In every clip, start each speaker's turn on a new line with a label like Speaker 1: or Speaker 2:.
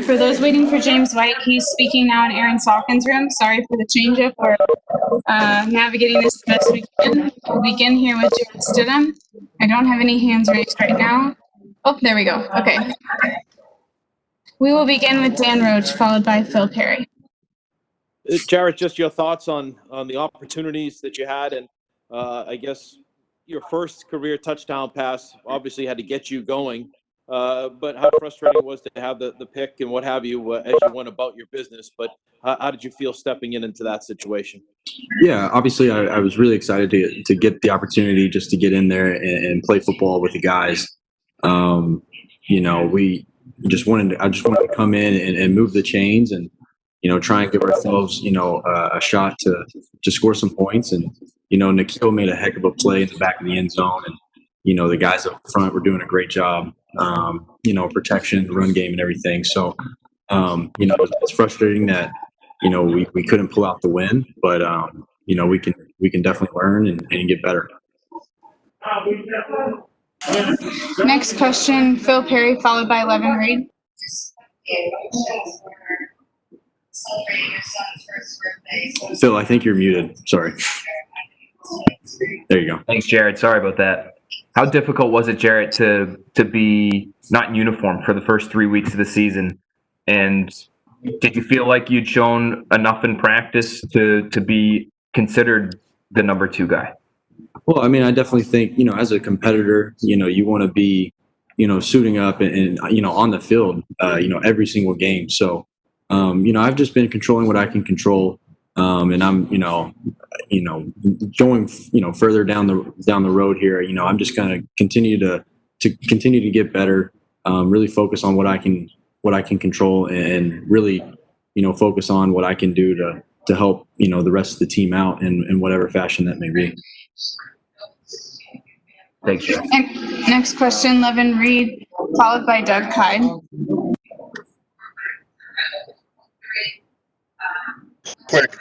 Speaker 1: For those waiting for James White, he's speaking now in Aaron Salkin's room. Sorry for the change-up. We're navigating this the best we can. We'll begin here with Jarrett Stidham. I don't have any hands raised right now. Oh, there we go. Okay. We will begin with Dan Roach, followed by Phil Perry.
Speaker 2: Jarrett, just your thoughts on the opportunities that you had, and I guess your first career touchdown pass obviously had to get you going, but how frustrating it was to have the pick and what have you as you went about your business, but how did you feel stepping into that situation?
Speaker 3: Yeah, obviously I was really excited to get the opportunity just to get in there and play football with the guys. I just wanted to come in and move the chains and, try and give ourselves, a shot to score some points. And, Nikhil made a heck of a play in the back of the end zone. And, the guys up front were doing a great job, protection, the run game and everything. So, it's frustrating that, we couldn't pull out the win, but, we can definitely learn and get better.
Speaker 1: Next question, Phil Perry, followed by Levin Reed.
Speaker 3: Phil, I think you're muted. Sorry. There you go.
Speaker 4: Thanks, Jarrett. Sorry about that. How difficult was it, Jarrett, to be not in uniform for the first 3 weeks of the season? And did you feel like you'd shown enough in practice to be considered the number 2 guy?
Speaker 3: Well, I mean, I definitely think, as a competitor, you want to be, suiting up and on the field, every single game. So, I've just been controlling what I can control. And I'm, going, further down the road here, I'm just going to continue to get better, really focus on what I can control and really, focus on what I can do to help, the rest of the team out in whatever fashion that may be.
Speaker 4: Thanks, Jeff.
Speaker 1: Next question, Levin Reed, followed by Doug Kyde.
Speaker 5: Quick,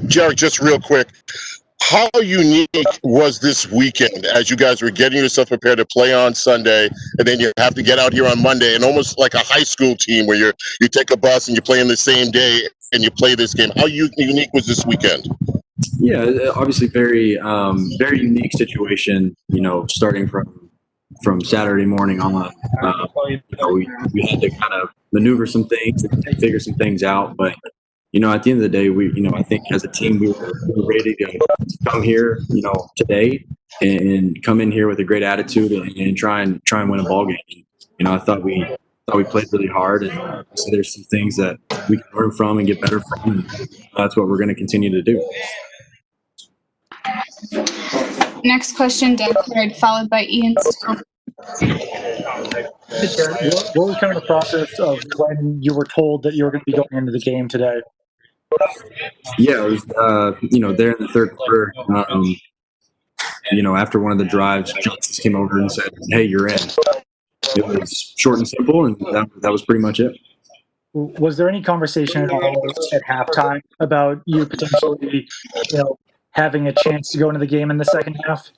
Speaker 5: Jarrett, just real quick, how unique was this weekend as you guys were getting yourself prepared to play on Sunday, and then you have to get out here on Monday, and almost like a high school team where you take a bus and you play in the same day and you play this game? How unique was this weekend?
Speaker 3: Yeah, obviously very unique situation, starting from Saturday morning on. We had to kind of maneuver some things and figure some things out. But, at the end of the day, I think as a team, we were ready to come here, today and come in here with a great attitude and try and win a ball game. I thought we played really hard, and so there's some things that we can learn from and get better from. And that's what we're going to continue to do.
Speaker 1: Next question, Doug Kyde, followed by Ian Steele.
Speaker 6: Hey, Jared, what was kind of the process of when you were told that you were going to be going into the game today?
Speaker 3: Yeah, it was, there in the third quarter, after one of the drives, Johnson came over and said, "Hey, you're in." It was short and simple, and that was pretty much it.
Speaker 6: Was there any conversation at all at halftime about you potentially, having a chance to go into the game in the second half?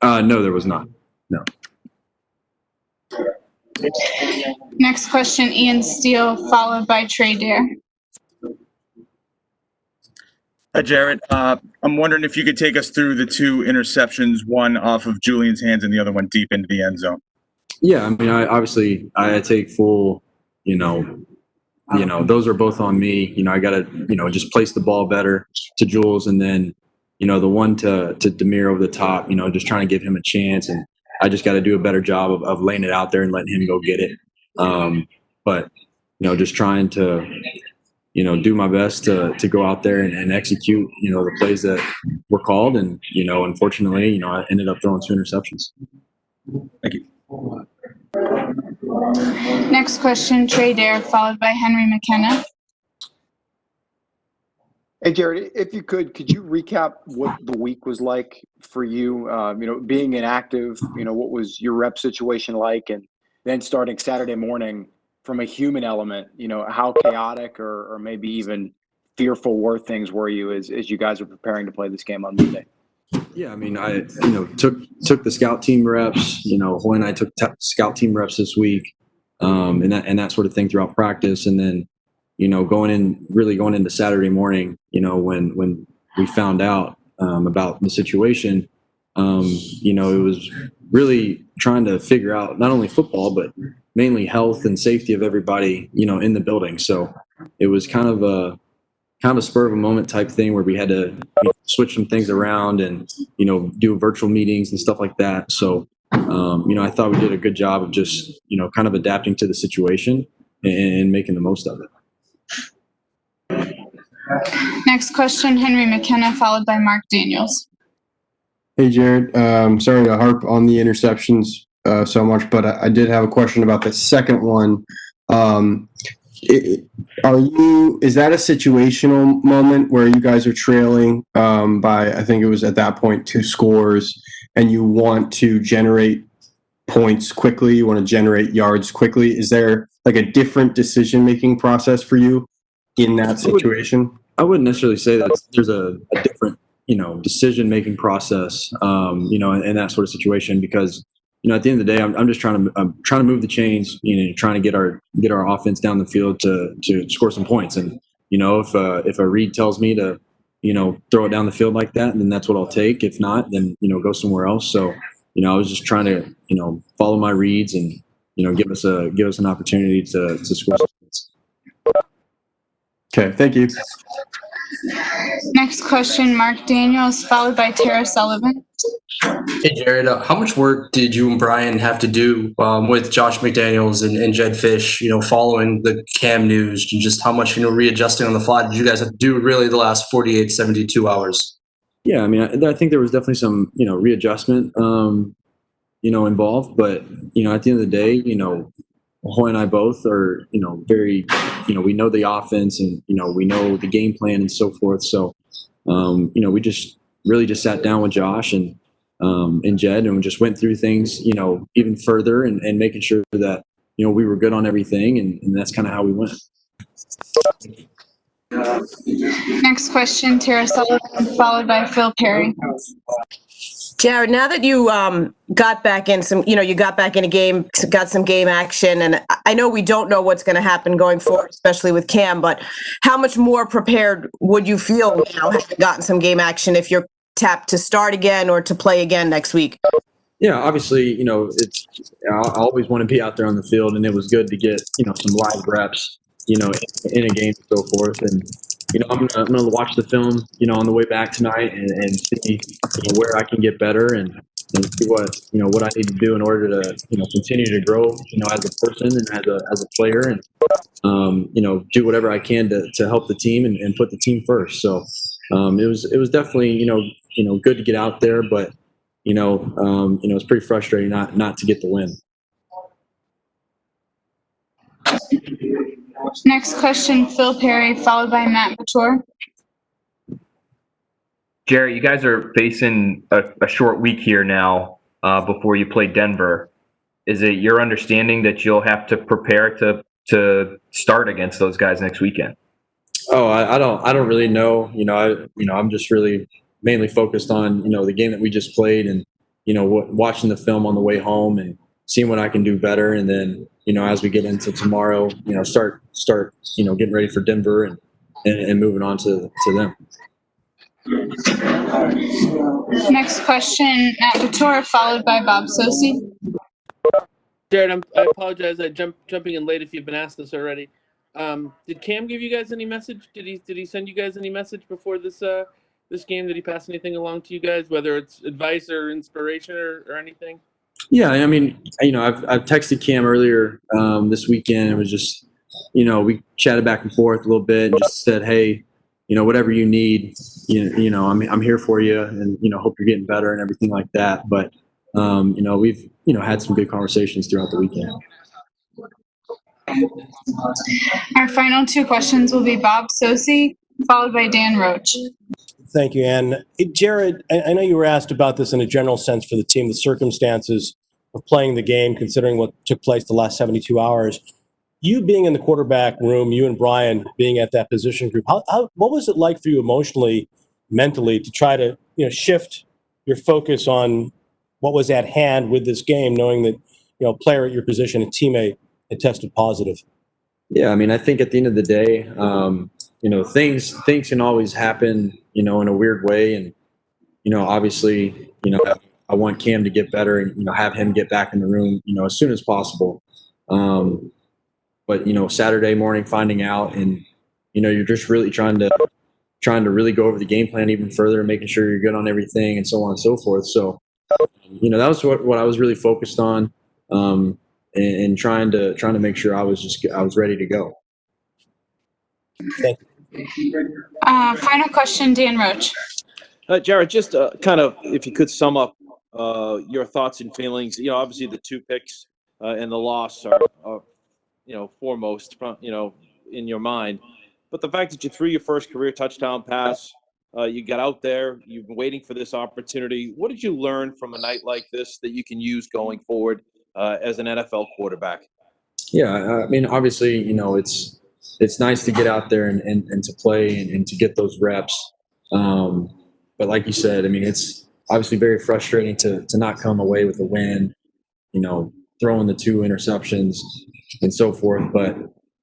Speaker 3: No, there was not. No.
Speaker 1: Next question, Ian Steele, followed by Trey Dare.
Speaker 7: Hi, Jarrett. I'm wondering if you could take us through the 2 interceptions, one off of Julian's hands and the other one deep into the end zone.
Speaker 3: Yeah, I mean, I take full, those are both on me. I got to, just place the ball better to Jules, and then, the one to Demir over the top, just trying to give him a chance. And I just got to do a better job of laying it out there and letting him go get it. But, just trying to, do my best to go out there and execute, the plays that were called. And, unfortunately, I ended up throwing 2 interceptions.
Speaker 7: Thank you.
Speaker 1: Next question, Trey Dare, followed by Henry McKenna.
Speaker 8: Hey, Jared, if you could you recap what the week was like for you? Being inactive, what was your rep situation like? And then starting Saturday morning from a human element, how chaotic or maybe even fearful things were you as you guys were preparing to play this game on Monday?
Speaker 3: Yeah, I mean, I took the scout team reps. Hoy and I took scout team reps this week. and that sort of thing throughout practice. And then, going into Saturday morning, when we found out about the situation, it was really trying to figure out not only football, but mainly health and safety of everybody, in the building. So it was kind of a spur of a moment type thing where we had to switch some things around and, do virtual meetings and stuff like that. So, I thought we did a good job of just, kind of adapting to the situation and making the most of it.
Speaker 1: Next question, Henry McKenna, followed by Mark Daniels.
Speaker 9: Hey, Jarrett. Sorry to harp on the interceptions so much, but I did have a question about the second one. Is that a situational moment where you guys are trailing by, I think it was at that point, 2 scores, and you want to generate points quickly, you want to generate yards quickly? Is there like a different decision-making process for you in that situation?
Speaker 3: I wouldn't necessarily say that there's a different, decision-making process, in that sort of situation, because, at the end of the day, I'm just trying to move the chains, trying to get our offense down the field to score some points. And, if a read tells me to, throw it down the field like that, then that's what I'll take. If not, then, go somewhere else. So, I was just trying to, follow my reads and, give us an opportunity to score some points.
Speaker 9: Okay, thank you.
Speaker 1: Next question, Mark Daniels, followed by Tara Sullivan.
Speaker 10: Hey, Jared, how much work did you and Brian have to do with Josh McDaniels and Jed Fish, following the Cam news, and just how much, readjusting on the fly did you guys have to do really the last 48, 72 hours?
Speaker 3: Yeah, I mean, I think there was definitely some, readjustment, involved. But, at the end of the day, Hoy and I both are, very, we know the offense and, we know the game plan and so forth. So, we just really just sat down with Josh and Jed, and we just went through things, even further and making sure that, we were good on everything. And that's kind of how we went.
Speaker 1: Next question, Tara Sullivan, followed by Phil Perry.
Speaker 11: Jared, now that you got back in you got back in a game, got some game action, and I know we don't know what's going to happen going forward, especially with Cam, but how much more prepared would you feel now having gotten some game action if you're tapped to start again or to play again next week?
Speaker 3: Yeah, obviously, I always want to be out there on the field, and it was good to get, some live reps, in a game and so forth. And, I'm gonna watch the film, on the way back tonight and see, where I can get better and see what I need to do in order to, continue to grow, as a person and as a player, and, do whatever I can to help the team and put the team first. So, it was definitely, good to get out there, but, it's pretty frustrating not to get the win.
Speaker 1: Next question, Phil Perry, followed by Matt Couture.
Speaker 4: Jarrett, you guys are facing a short week here now before you play Denver. Is it your understanding that you'll have to prepare to start against those guys next weekend?
Speaker 3: Oh, I don't really know. I'm just really mainly focused on, the game that we just played and, watching the film on the way home and seeing what I can do better. And then, as we get into tomorrow, start, getting ready for Denver and moving on to them.
Speaker 1: Next question, Matt Couture, followed by Bob Sosi.
Speaker 12: Jared, I apologize. I jumping in late if you've been asked this already. Did Cam give you guys any message? Did he send you guys any message before this game? Did he pass anything along to you guys, whether it's advice or inspiration or anything?
Speaker 3: Yeah, I mean, I've texted Cam earlier this weekend. It was just, we chatted back and forth a little bit and just said, hey, whatever you need, I'm here for you, and hope you're getting better and everything like that. But we've had some good conversations throughout the weekend.
Speaker 1: Our final 2 questions will be Bob Sosi, followed by Dan Roach.
Speaker 13: Thank you, Ann. Jared, I know you were asked about this in a general sense for the team, the circumstances of playing the game, considering what took place the last 72 hours. You being in the quarterback room, you and Brian being at that position group, what was it like for you emotionally, mentally, to try to shift your focus on what was at hand with this game, knowing that a player at your position, a teammate, it tested positive.
Speaker 3: Yeah, I mean, I think at the end of the day, things can always happen, in a weird way, and obviously, I want Cam to get better and have him get back in the room, as soon as possible. But Saturday morning, finding out, and you're just really trying to really go over the game plan even further, making sure you're good on everything, and so on and so forth. So, that was what I was really focused on. And trying to make sure I was ready to go.
Speaker 1: Final question, Dan Roach.
Speaker 2: Jarrett, just kind of if you could sum up your thoughts and feelings. Obviously the 2 picks and the loss are foremost, in your mind. But the fact that you threw your first career touchdown pass, you got out there, you've been waiting for this opportunity. What did you learn from a night like this that you can use going forward as an NFL quarterback?
Speaker 3: Yeah, I mean, obviously, it's nice to get out there and to play and to get those reps. But like you said, I mean, it's obviously very frustrating to not come away with a win, throwing the 2 interceptions and so forth. But,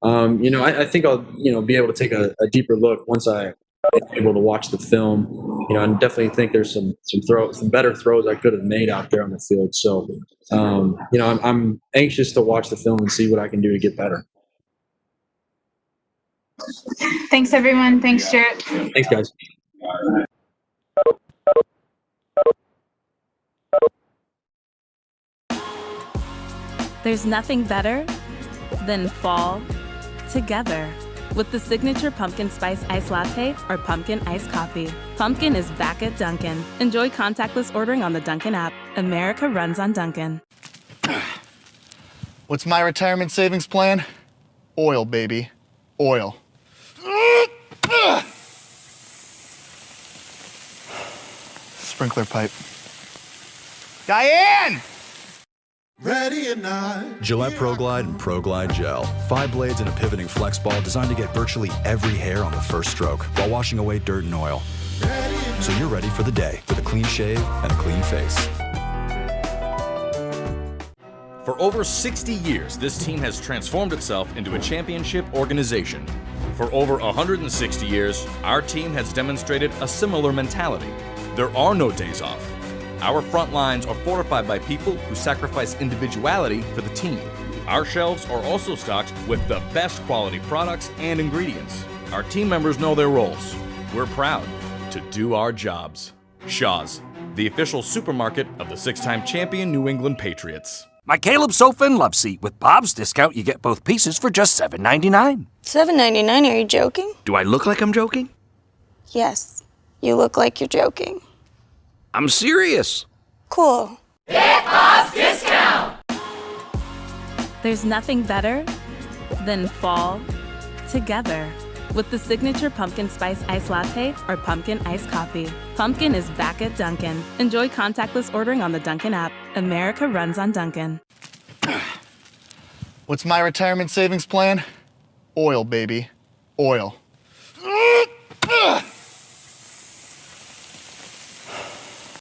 Speaker 3: I think I'll, be able to take a deeper look once I'm able to watch the film. I definitely think there's some better throws I could have made out there on the field. So, I'm anxious to watch the film and see what I can do to get better.
Speaker 1: Thanks, everyone. Thanks, Jarrett.
Speaker 3: Thanks, guys.
Speaker 14: There's nothing better than fall together with the signature pumpkin spice iced latte or pumpkin iced coffee. Pumpkin is back at Dunkin'. Enjoy contactless ordering on the Dunkin' app. America runs on Dunkin'.
Speaker 15: What's my retirement savings plan? Oil, baby. Oil. Sprinkler pipe. Diane!
Speaker 16: Ready or not. Gillette ProGlide and ProGlide Gel. 5 blades and a pivoting flex ball designed to get virtually every hair on the first stroke while washing away dirt and oil. So you're ready for the day with a clean shave and a clean face.
Speaker 17: For over 60 years, this team has transformed itself into a championship organization. For over 160 years, our team has demonstrated a similar mentality. There are no days off. Our front lines are fortified by people who sacrifice individuality for the team. Our shelves are also stocked with the best quality products and ingredients. Our team members know their roles. We're proud to do our jobs. Shaw's, the official supermarket of the 6-time champion New England Patriots.
Speaker 18: My Caleb sofa and love seat. With Bob's discount, you get both pieces for just $7.99.
Speaker 19: $7.99? Are you joking?
Speaker 18: Do I look like I'm joking?
Speaker 19: Yes. You look like you're joking.
Speaker 18: I'm serious.
Speaker 19: Cool.
Speaker 14: Get Bob's discount! There's nothing better than fall together with the signature pumpkin spice iced latte or pumpkin iced coffee. Pumpkin is back at Dunkin'. Enjoy contactless ordering on the Dunkin' app. America runs on Dunkin'.
Speaker 15: What's my retirement savings plan? Oil, baby. Oil.